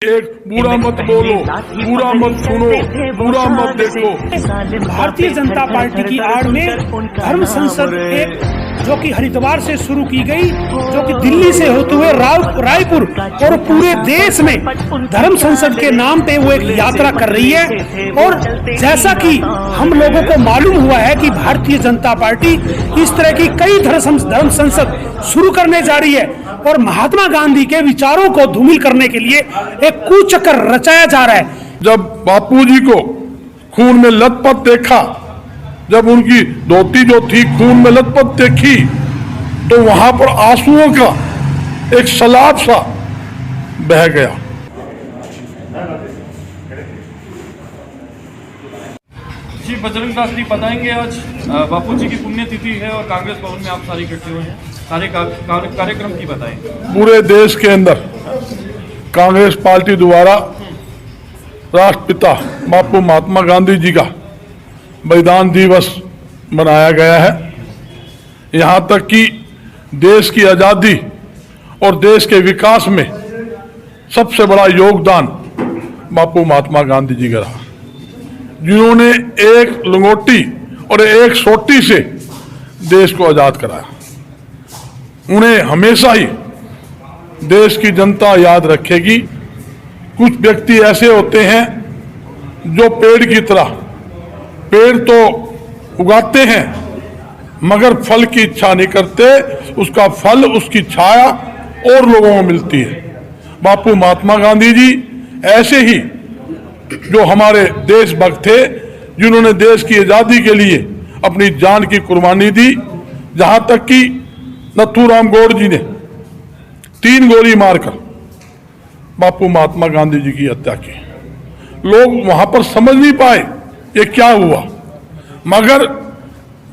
एक बुरा मत बोलो, बुरा मत सुनो, बुरा मत देखो। भारतीय जनता पार्टी की आड़ में धर्म संसद एक जो कि हरिद्वार से शुरू की गई, जो कि दिल्ली से होते हुए रायपुर और पूरे देश में धर्म संसद के नाम पे वो एक यात्रा कर रही है। और जैसा कि हम लोगों को मालूम हुआ है कि भारतीय जनता पार्टी इस तरह की कई धर्म संसद शुरू करने जा रही है और महात्मा गांधी के विचारों को धूमिल करने के लिए एक कुचक्र रचाया जा रहा है। जब बापूजी को खून में लथपथ देखा, जब उनकी धोती जो थी खून में लथपथ देखी, तो वहां पर आंसुओं का एक सैलाब सा बह गया। जी बजरंग दास जी बताएंगे, आज बापूजी की पुण्यतिथि है और कांग्रेस भवन में आप सारे इकट्ठे हुए हैं, सारे कार्यक्रम की बताएंगे। पूरे देश के अंदर कांग्रेस पार्टी द्वारा राष्ट्रपिता बापू महात्मा गांधी जी का बलिदान दिवस मनाया गया है। यहाँ तक कि देश की आज़ादी और देश के विकास में सबसे बड़ा योगदान बापू महात्मा गांधी जी का रहा, जिन्होंने एक लंगोटी और एक सोटी से देश को आज़ाद कराया। उन्हें हमेशा ही देश की जनता याद रखेगी। कुछ व्यक्ति ऐसे होते हैं जो पेड़ की तरह, पेड़ तो उगाते हैं मगर फल की इच्छा नहीं करते, उसका फल, उसकी छाया और लोगों को मिलती है। बापू महात्मा गांधी जी ऐसे ही जो हमारे देशभक्त थे, जिन्होंने देश की आज़ादी के लिए अपनी जान की कुर्बानी दी। जहां तक कि नथुराम गौड़ जी ने 3 गोली मारकर बापू महात्मा गांधी जी की हत्या की। लोग वहां पर समझ नहीं पाए ये क्या हुआ, मगर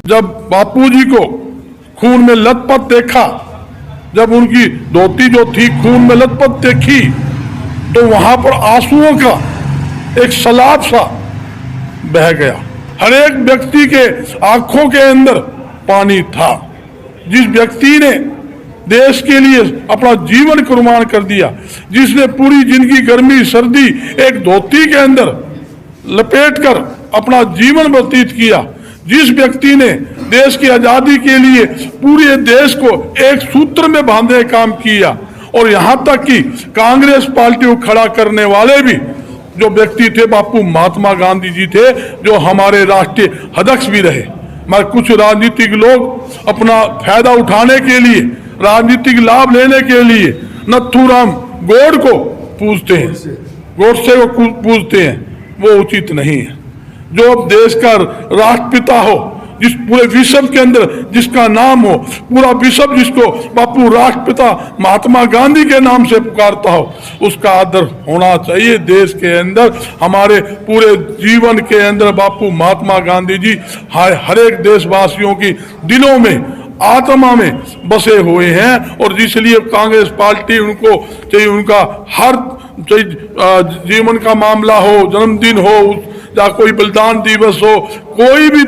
जब बापूजी को खून में लथपथ देखा, जब उनकी धोती जो थी खून में लथपथ देखी, तो वहां पर आंसुओं का एक सैलाब सा बह गया। हर एक व्यक्ति के आंखों के अंदर पानी था। जिस व्यक्ति ने देश के लिए अपना जीवन कुर्बान कर दिया, जिसने पूरी जिंदगी गर्मी सर्दी एक धोती के अंदर लपेटकर अपना जीवन व्यतीत किया, जिस व्यक्ति ने देश की आजादी के लिए पूरे देश को एक सूत्र में बांधने का काम किया, और यहां तक कि कांग्रेस पार्टी को खड़ा करने वाले भी जो व्यक्ति थे बापू महात्मा गांधी जी थे, जो हमारे राष्ट्रीय अध्यक्ष भी रहे। मगर कुछ राजनीतिक लोग अपना फायदा उठाने के लिए, राजनीतिक लाभ लेने के लिए नथुराम गौड़ को पूजते हैं, गोडसे को पूजते हैं। वो उचित नहीं है। जो देश का राष्ट्रपिता हो, जिस पूरे विश्व के अंदर जिसका नाम हो, पूरा विश्व जिसको बापू राष्ट्रपिता महात्मा गांधी के नाम से पुकारता हो, उसका आदर होना चाहिए। देश के अंदर हमारे पूरे जीवन के अंदर बापू महात्मा गांधी जी हर एक देशवासियों की दिलों में, आत्मा में बसे हुए हैं। और इसलिए कांग्रेस पार्टी उनको चाहिए, उनका हर जीवन का मामला हो, जन्मदिन हो या कोई बलिदान दिवस हो, कोई भी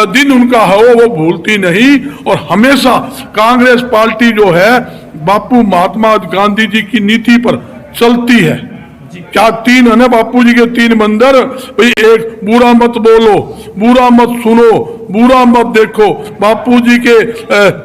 दिन उनका हो, वो भूलती नहीं। और हमेशा कांग्रेस पार्टी जो है बापू महात्मा गांधी जी की नीति पर चलती है। क्या 3 है ना बापू जी के 3 मंदिर, भाई एक बुरा मत बोलो, बुरा मत सुनो, बुरा मत देखो। बापू जी के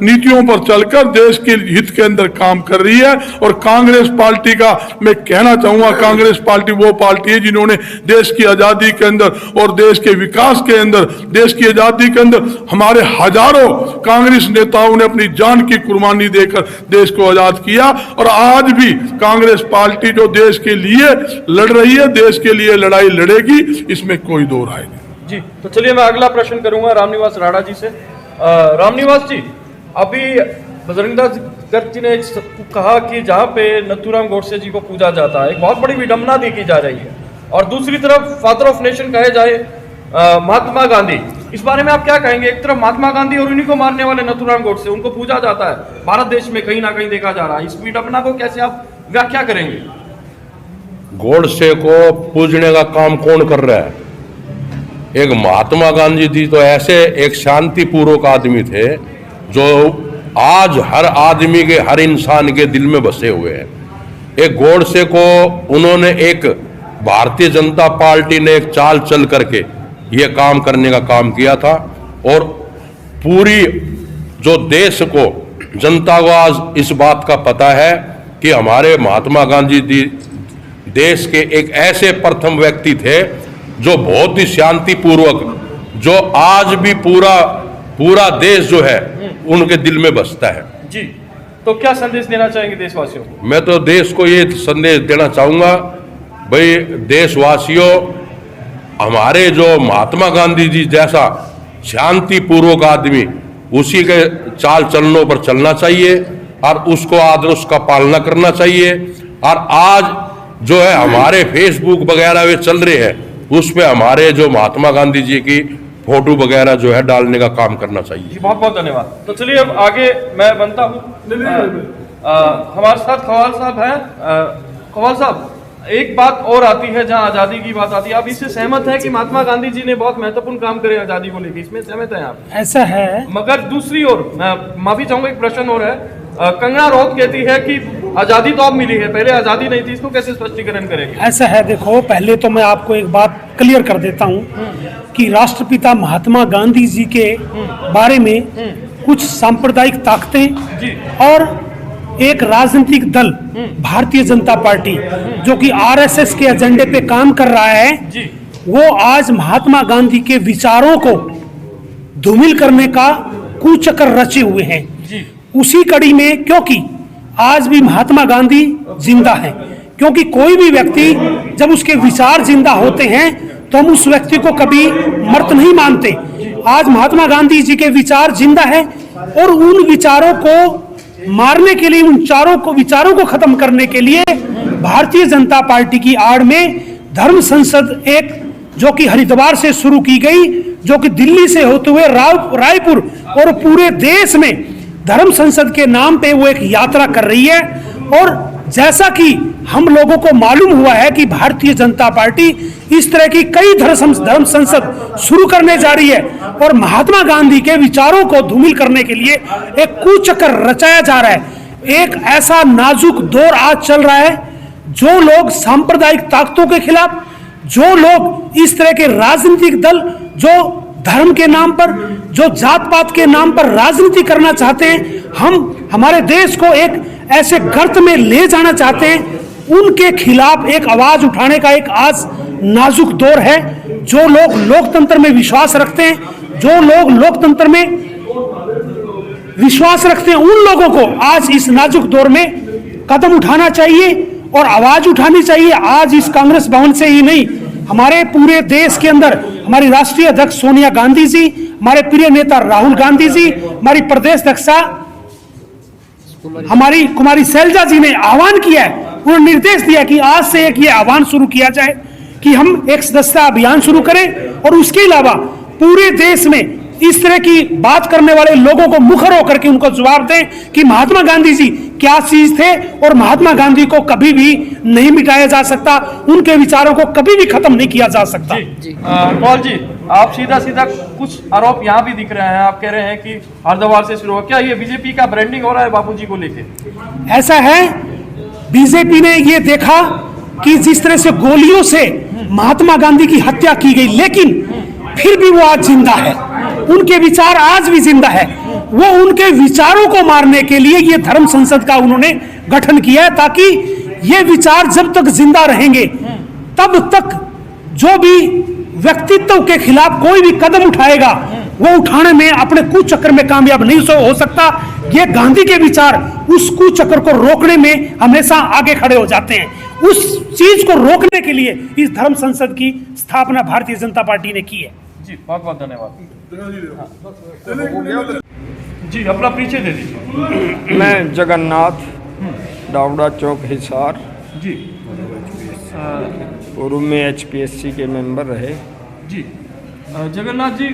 नीतियों पर चलकर देश के हित के अंदर काम कर रही है। और कांग्रेस पार्टी का मैं कहना चाहूंगा, कांग्रेस पार्टी वो पार्टी है जिन्होंने देश की आजादी के अंदर और देश के विकास के अंदर, देश की आजादी के अंदर हमारे हजारों कांग्रेस नेताओं ने अपनी जान की कुर्बानी देकर देश को आजाद किया। और आज भी कांग्रेस पार्टी जो देश के लिए लड़ रही है, देश के लिए लड़ाई लड़ेगी, इसमें कोई दो राय नहीं। जी तो चलिए मैं अगला प्रश्न करूंगा रामनिवास राणा जी से। रामनिवास जी, अभी बजरंग दास जी ने कहा कि जहां पे नथुराम गोडसे जी को पूजा जाता है, एक बहुत बड़ी विडंबना देखी जा रही है, और दूसरी तरफ फादर ऑफ नेशन कहे जाए महात्मा गांधी, इस बारे में आप क्या कहेंगे? एक तरफ महात्मा गांधी और उन्हीं को मारने वाले नथुराम गोडसे, उनको पूजा जाता है, भारत देश में कहीं ना कहीं देखा जा रहा है। इस विडंबना को कैसे आप व्याख्या करेंगे? गोडसे को पूजने का काम कौन कर रहा है? एक महात्मा गांधी जी तो ऐसे एक शांतिपूर्वक आदमी थे जो आज हर आदमी के, हर इंसान के दिल में बसे हुए हैं। एक गोडसे को उन्होंने एक भारतीय जनता पार्टी ने एक चाल चल करके ये काम करने का काम किया था, और पूरी जो देश को, जनता को आज इस बात का पता है कि हमारे महात्मा गांधी जी देश के एक ऐसे प्रथम व्यक्ति थे जो बहुत ही शांतिपूर्वक, जो आज भी पूरा देश जो है उनके दिल में बसता है। जी, तो क्या संदेश देना चाहेंगे देशवासियों को? मैं तो देश को ये संदेश देना चाहूंगा, भाई देशवासियों, हमारे जो महात्मा गांधी जी जैसा शांतिपूर्वक आदमी, उसी के चाल चलनों पर चलना चाहिए और उसको आदर्श का पालना करना चाहिए। और आज जो है हमारे फेसबुक वगैरह वे चल रहे हैं, उस पे हमारे जो महात्मा गांधी जी की फोटो वगैरह जो है डालने का काम करना चाहिए। जी, बहुत बहुत धन्यवाद। तो चलिए अब आगे मैं बनता हूँ, हमारे साथ खवाल साहब हैं। खवाल साहब, एक बात और आती है जहां आजादी की बात आती है, आप इससे सहमत है कि महात्मा गांधी जी ने बहुत महत्वपूर्ण काम करे आजादी को लेकर, इसमें सहमत है आप? ऐसा है, मगर दूसरी ओर मैं माफी चाहूंगा, एक प्रश्न और है। कंगना रनौत कहती है कि आजादी तो अब मिली है, पहले आजादी नहीं थी, इसको कैसे स्पष्टीकरण करेंगे? ऐसा है, देखो पहले तो मैं आपको एक बात क्लियर कर देता हूँ कि राष्ट्रपिता महात्मा गांधी जी के बारे में कुछ सांप्रदायिक ताकतें और एक राजनीतिक दल भारतीय जनता पार्टी जो कि आरएसएस के एजेंडे पे काम कर रहा है, वो आज महात्मा गांधी के विचारों को धूमिल करने का कुचक्र रचे हुए हैं। उसी कड़ी में, क्योंकि आज भी महात्मा गांधी जिंदा है, क्योंकि कोई भी व्यक्ति जब उसके विचार जिंदा होते हैं तो हम उस व्यक्ति को कभी मृत नहीं मानते। आज महात्मा गांधी जी के विचार जिंदा है और उन विचारों को मारने के लिए, उन विचारों को खत्म करने के लिए भारतीय जनता पार्टी की आड़ में धर्म संसद एक, जो कि हरिद्वार से शुरू की गई, जो कि दिल्ली से होते हुए रायपुर और पूरे देश में धर्म संसद के नाम पे वो एक यात्रा कर रही है। और जैसा कि हम लोगों को मालूम हुआ है कि भारतीय जनता पार्टी इस तरह की कई धर्म संसद शुरू करने जा रही है और महात्मा गांधी के विचारों को धूमिल करने के लिए एक कुचक्र रचाया जा रहा है। एक ऐसा नाजुक दौर आज चल रहा है, जो लोग सांप्रदायिक ताकतों के खिलाफ, जो लोग इस तरह के राजनीतिक दल जो धर्म के नाम पर, जो जात पात के नाम पर राजनीति करना चाहते हैं, हमारे देश को एक ऐसे गर्त में ले जाना चाहते हैं, उनके खिलाफ एक आवाज उठाने का एक आज नाजुक दौर है। जो लोग लोकतंत्र में विश्वास रखते हैं, जो लोग लोकतंत्र में विश्वास रखते हैं, उन लोगों को आज इस नाजुक दौर में कदम उठाना चाहिए और आवाज उठानी चाहिए। आज इस कांग्रेस भवन से ही नहीं, हमारे पूरे देश के अंदर हमारी राष्ट्रीय अध्यक्ष सोनिया गांधी जी, हमारे प्रिय नेता राहुल गांधी जी, हमारी प्रदेश अध्यक्षा हमारी कुमारी शैलजा जी ने आह्वान किया है, उन्होंने निर्देश दिया कि आज से एक ये आह्वान शुरू किया जाए कि हम एक सदस्यता अभियान शुरू करें और उसके अलावा पूरे देश में इस तरह की बात करने वाले लोगों को मुखर होकर के उनको जवाब दें कि महात्मा गांधी जी क्या चीज थे और महात्मा गांधी को कभी भी नहीं मिटाया जा सकता, उनके विचारों को कभी भी खत्म नहीं किया जा सकता। कौल जी, आप सीधा सीधा कुछ आरोप यहाँ भी दिख रहे हैं, आप कह रहे हैं कि हरिद्वार से शुरू हो, क्या ये बीजेपी का ब्रांडिंग हो रहा है बापूजी को लेके? ऐसा है, बीजेपी ने ये देखा कि जिस तरह से गोलियों से महात्मा गांधी की हत्या की गई, लेकिन फिर भी वो आज जिंदा है, उनके विचार आज भी जिंदा है। वो उनके विचारों को मारने के लिए ये धर्म संसद का उन्होंने गठन किया है, ताकि ये विचार जब तक जिंदा रहेंगे तब तक जो भी व्यक्तित्व के खिलाफ कोई भी कदम उठाएगा, वो उठाने में अपने कुचक्र में कामयाब नहीं हो सकता। ये गांधी के विचार उस कुचक्र को रोकने में हमेशा आगे खड़े हो जाते हैं। उस चीज को रोकने के लिए इस धर्म संसद की स्थापना भारतीय जनता पार्टी ने की है। जी, बहुत बहुत धन्यवाद। जी, अपना परिचय दे दीजिए। मैं जगन्नाथ, डावड़ा चौक, हिसार। जी, पूर्व में एचपीएससी के मेंबर रहे। जी, Jagannath ji,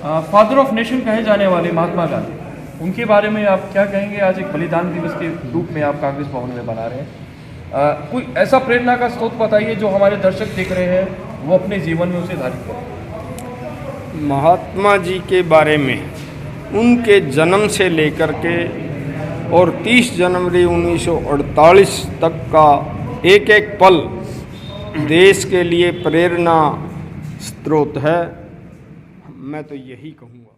father of nation कहे जाने वाले महात्मा गांधी, उनके बारे में आप क्या कहेंगे? आज एक बलिदान दिवस के रूप में आप कांग्रेस भवन में बना रहे हैं, कोई ऐसा प्रेरणा का स्रोत बताइए जो हमारे दर्शक देख रहे हैं वो अपने जीवन में उसे धारित करें। महात्मा जी के बारे में उनके जन्म से लेकर के और 30 जनवरी 1948 तक का एक एक पल देश के लिए प्रेरणा स्रोत है। मैं तो यही कहूँगा।